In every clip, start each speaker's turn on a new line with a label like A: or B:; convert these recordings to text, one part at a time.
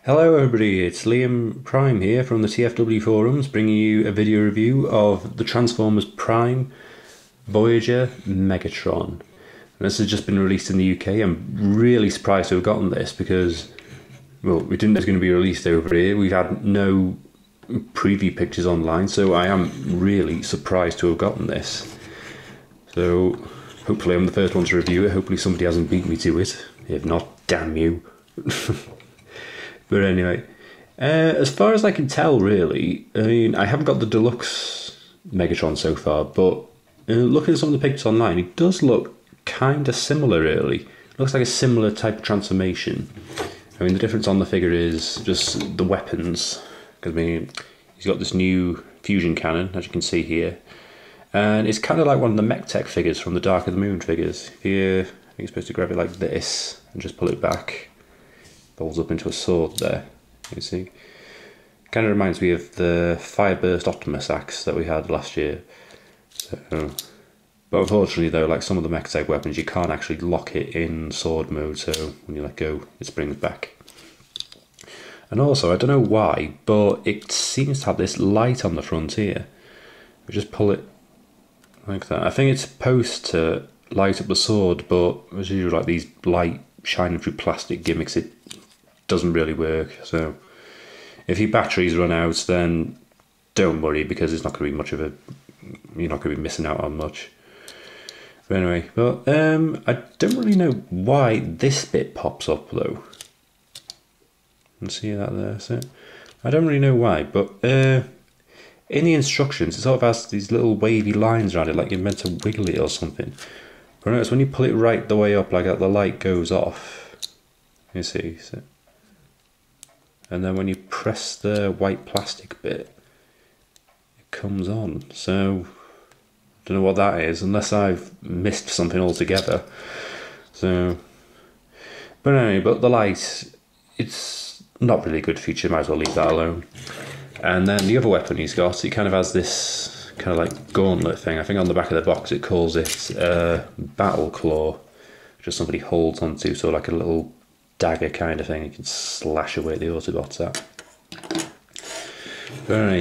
A: Hello everybody, it's Liam Prime here from the TFW forums, bringing you a video review of the Transformers Prime Voyager Megatron. And this has just been released in the UK. I'm really surprised to have gotten this because, well, we didn't know it was going to be released over here. We've had no preview pictures online, so I am really surprised to have gotten this. So hopefully I'm the first one to review it. Hopefully somebody hasn't beat me to it. If not, damn you. But anyway, as far as I can tell, really, I mean, I haven't got the deluxe Megatron so far, but looking at some of the pictures online, it does look kind of similar, really. It looks like a similar type of transformation. I mean, the difference on the figure is just the weapons. Because, I mean, he's got this new fusion cannon, as you can see here. And it's kind of like one of the mech tech figures from the Dark of the Moon figures. Here, I think you're supposed to grab it like this and just pull it back. Folds up into a sword there, you see. Kind of reminds me of the Fireburst Optimus axe that we had last year. So, but unfortunately though, like some of the mech tech weapons, you can't actually lock it in sword mode, so when you let go, it springs back. And also, I don't know why, but it seems to have this light on the front here. We just pull it like that. I think it's supposed to light up the sword, but as usual, like these light shining through plastic gimmicks, it doesn't really work. So if your batteries run out, then don't worry, because it's not going to be much of a, you're not going to be missing out on much. But anyway, well, I don't really know why this bit pops up though. You can see that there, so I don't really know why, but in the instructions it sort of has these little wavy lines around it, like you're meant to wiggle it or something. But notice when you pull it right the way up like that, the light goes off. You see, so. And then when you press the white plastic bit, it comes on. So, I don't know what that is, unless I've missed something altogether. So, but anyway, but the light, it's not really a good feature, might as well leave that alone. And then the other weapon he's got, he kind of has this kind of like gauntlet thing. I think on the back of the box it calls it Battle Claw, which is somebody holds onto, so like a little dagger kind of thing. You can slash away the Autobots at.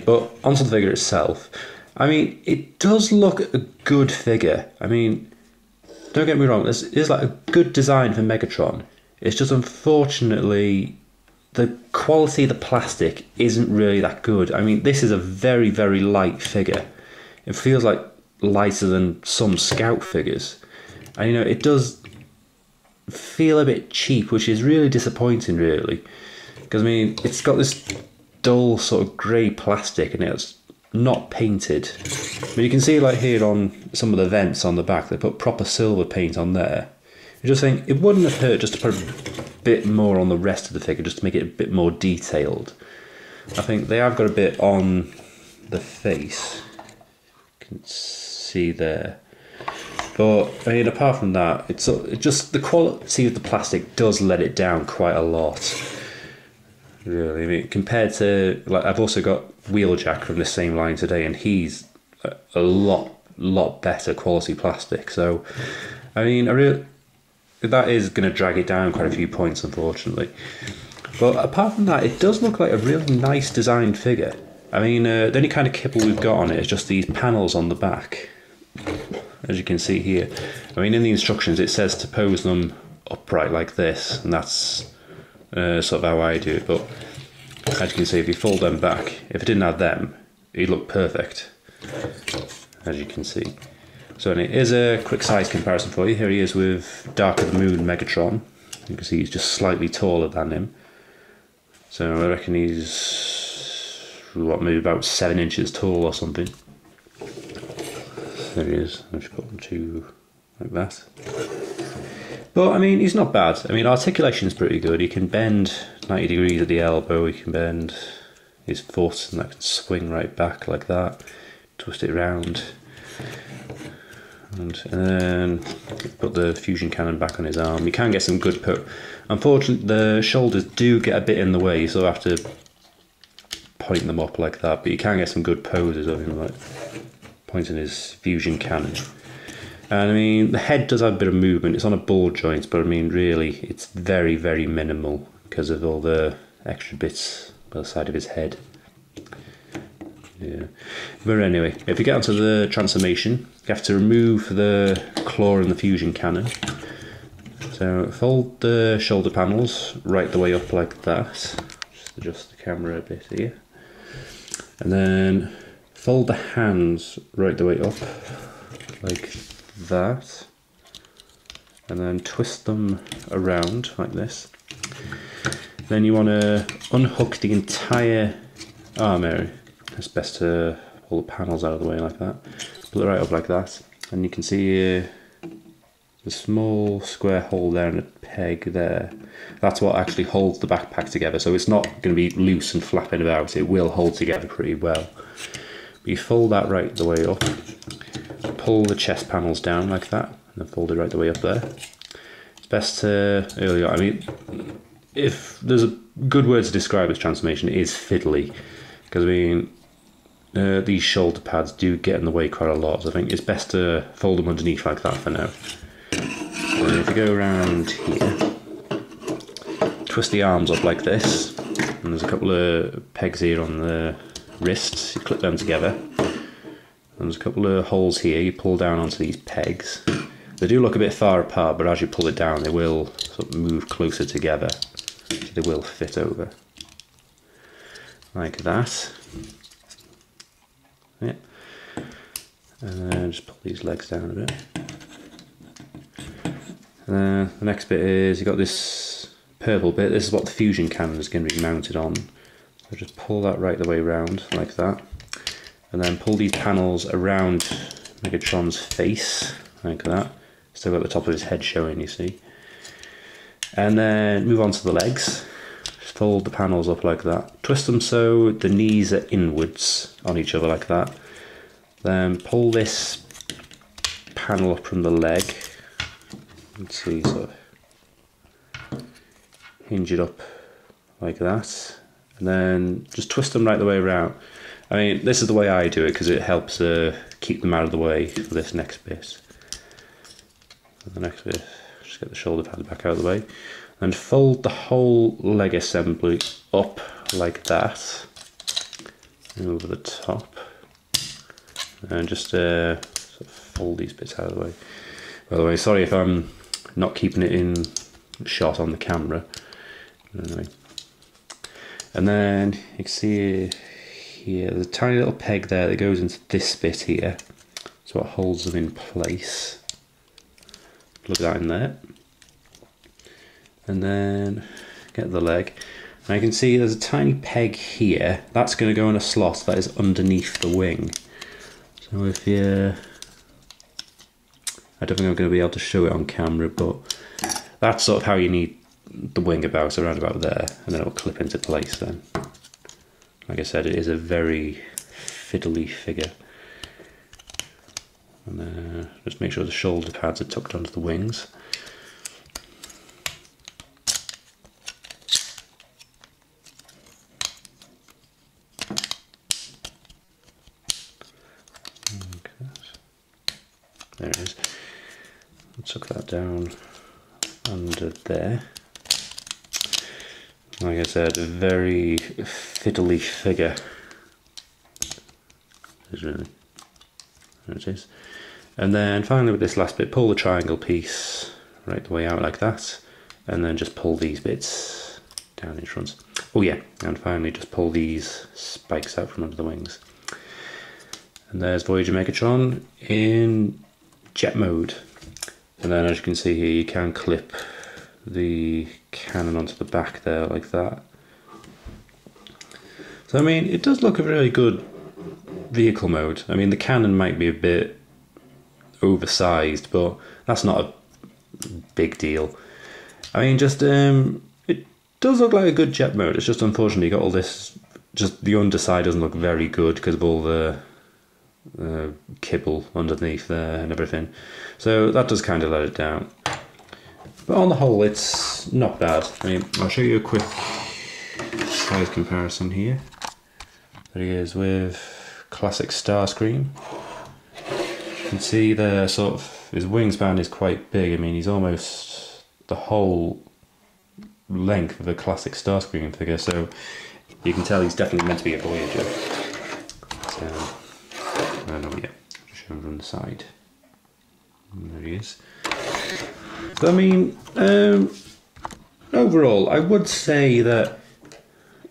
A: But onto the figure itself. I mean, it does look a good figure. I mean, don't get me wrong, this is like a good design for Megatron. It's just unfortunately the quality of the plastic isn't really that good. I mean, this is a very, very light figure. It feels like lighter than some Scout figures. And you know, it does feel a bit cheap, which is really disappointing, really, because I mean, it's got this dull sort of grey plastic and it's not painted. But you can see like here on some of the vents on the back, they put proper silver paint on there. I just think it wouldn't have hurt just to put a bit more on the rest of the figure, just to make it a bit more detailed. I think they have got a bit on the face, you can see there. But I mean, apart from that, it's just the quality of the plastic does let it down quite a lot. Really, I mean, compared to, like, I've also got Wheeljack from the same line today, and he's a lot better quality plastic. So, I mean, that is going to drag it down quite a few points, unfortunately. But apart from that, it does look like a really nice designed figure. I mean, the only kind of kibble we've got on it is just these panels on the back, as you can see here. I mean, in the instructions it says to pose them upright like this, and that's sort of how I do it. But as you can see, if you fold them back, if it didn't have them, it'd look perfect, as you can see. So anyway, here's a quick size comparison for you. Here he is with Dark of the Moon Megatron. You can see he's just slightly taller than him. So I reckon he's, what, maybe about 7 inches tall or something. There he is. I'll just put them two like that. But I mean, he's not bad. I mean, articulation's pretty good. He can bend 90 degrees at the elbow. He can bend his foot, and that can swing right back like that. Twist it around, and then put the fusion cannon back on his arm. You can get some good Unfortunately, the shoulders do get a bit in the way, so I have to point them up like that. But you can get some good poses of him, like pointing his fusion cannon. And I mean, the head does have a bit of movement. It's on a ball joint, but I mean, really, it's very, very minimal because of all the extra bits by the side of his head. Yeah. But anyway, if you get onto the transformation, you have to remove the claw and the fusion cannon. So fold the shoulder panels right the way up like that. Just adjust the camera a bit here. And then fold the hands right the way up like that. And then twist them around like this. Then you want to unhook the entire arm area. It's best to pull the panels out of the way like that. Pull it right up like that. And you can see the small square hole there and a peg there. That's what actually holds the backpack together. So it's not going to be loose and flapping about. It will hold together pretty well. But you fold that right the way up. Pull the chest panels down like that. And then fold it right the way up there. It's best to, early on, I mean, if there's a good word to describe this transformation, it is fiddly. Because I mean, these shoulder pads do get in the way quite a lot. So I think it's best to fold them underneath like that for now. And if you go around here, twist the arms up like this. And there's a couple of pegs here on the wrists. You clip them together. And there's a couple of holes here. You pull down onto these pegs. They do look a bit far apart, but as you pull it down, they will sort of move closer together. So they will fit over. Like that. Yeah. And then just pull these legs down a bit. And then the next bit is, you've got this purple bit. This is what the fusion cannon is going to be mounted on. So just pull that right the way around, like that. And then pull these panels around Megatron's face, like that. Still got the top of his head showing, you see. And then move on to the legs. Just fold the panels up like that. Twist them so the knees are inwards on each other like that. Then pull this panel up from the leg. Let's see, sort of hinge it up like that. And then just twist them right the way around. I mean, this is the way I do it because it helps keep them out of the way for this next bit. And the next bit, just get the shoulder pads back out of the way. And fold the whole leg assembly up like that. Over the top. And just sort of fold these bits out of the way. By the way, sorry if I'm not keeping it in shot on the camera. Anyway. And then you can see here, there's a tiny little peg there that goes into this bit here. So it holds them in place. Plug that in there. And then get the leg. And you can see there's a tiny peg here. That's going to go in a slot that is underneath the wing. So if you... I don't think I'm going to be able to show it on camera, but that's sort of how you need the wing around about there, and then it will clip into place then. Like I said, it is a very fiddly figure. And just make sure the shoulder pads are tucked onto the wings. There it is. Tuck that down under there. Like I said, a very fiddly figure. There it is. And then finally with this last bit, pull the triangle piece right the way out like that. And then just pull these bits down in front. Oh yeah, and finally just pull these spikes out from under the wings. And there's Voyager Megatron in jet mode. And then as you can see here, you can clip the cannon onto the back there like that. So I mean, it does look a really good vehicle mode. I mean, the cannon might be a bit oversized, but that's not a big deal. I mean, just it does look like a good jet mode. It's just unfortunately got all this, just the underside doesn't look very good because of all the kibble underneath there and everything. So that does kind of let it down. But on the whole, it's not bad. I mean, I'll show you a quick size comparison here. There he is with classic Starscream. You can see there, sort of, his wingspan is quite big. I mean, he's almost the whole length of a classic Starscream figure, so you can tell he's definitely meant to be a Voyager. So, I don't know, yeah, just show him from the side. There he is. So, I mean, overall, I would say that,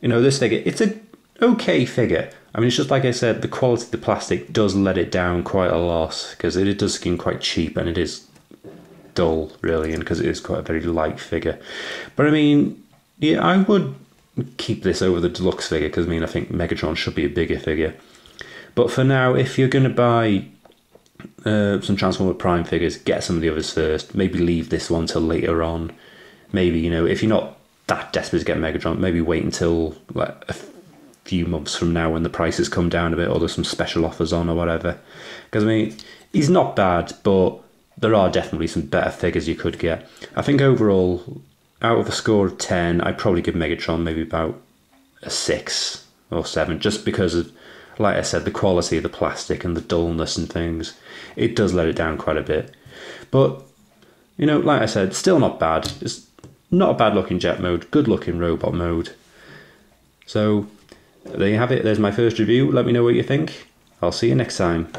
A: you know, this figure, it's a okay figure. I mean, it's just like I said, the quality of the plastic does let it down quite a lot, because it does seem quite cheap, and it is dull, really, and because it is quite a very light figure. But I mean, yeah, I would keep this over the deluxe figure, because I mean, I think Megatron should be a bigger figure. But for now, if you're going to buy some Transformer Prime figures, get some of the others first. Maybe leave this one till later on. Maybe, you know, if you're not that desperate to get Megatron, maybe wait until like a few months from now when the prices come down a bit, or there's some special offers on or whatever. Because I mean, he's not bad, but there are definitely some better figures you could get. I think overall, out of a score of 10, I'd probably give Megatron maybe about a 6 or 7, just because of, like I said, the quality of the plastic and the dullness and things. It does let it down quite a bit. But, you know, like I said, still not bad. It's not a bad looking jet mode, good looking robot mode. So, there you have it. There's my first review. Let me know what you think. I'll see you next time.